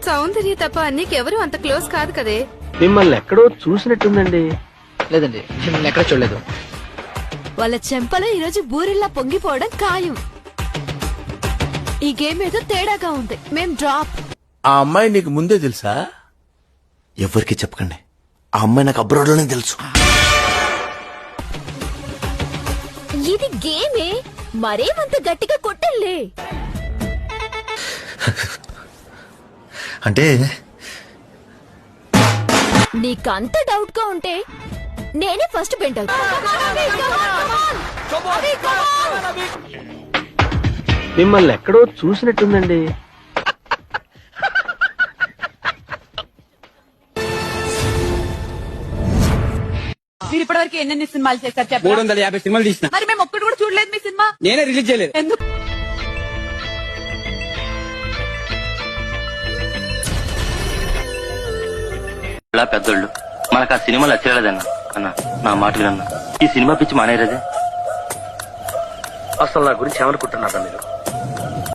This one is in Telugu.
సౌందర్య తప్ప నీకెవరు అంత క్లోజ్ కాదు కదే. మిమ్మల్ని ఎక్కడో చూసినట్టుందండి. లేదండి, మిమ్మల్ని ఎక్కడ చూడలేదు. వాళ్ళ చెంపలో ఈరోజు బూరెల్లా పొంగిపోవడం ఖాయం. ఈ గేమ్ ఏదో తేడాగా ఉంది. మేం డ్రాప్. ఆ అమ్మాయి నీకు ముందే తెలుసా? ఎవరికి చెప్పకండి. ఆ అమ్మాయి నాకు అబ్రాడ్ లోనే తెలుసు. ఇది గేమే, మరేమంత గట్టిగా కొట్టలే. అంటే నీకంత డౌట్ గా ఉంటే నేనే ఫస్ట్ బెంట్ అవుతా. మిమ్మల్ని ఎక్కడో చూసినట్టుందండి. మీరు ఇప్పటివరకు ఎన్ని సినిమాలు చేశారు చెప్పండి? 350 సినిమాలు తీసిన. మరి మేము ఒక్కటి కూడా చూడలేదు మీ సినిమా. నేనే రిలీజ్ చేయలేదు. ఎందుకు? ఇలా పెద్దోళ్ళు మనకు ఆ సినిమాలు వచ్చేలేదన్నా. అన్న నా మాట వినన్నా, ఈ సినిమా పిచ్చి మానేరదే. అసలు నా గురించి ఏమనుకుంటున్నారా మీరు?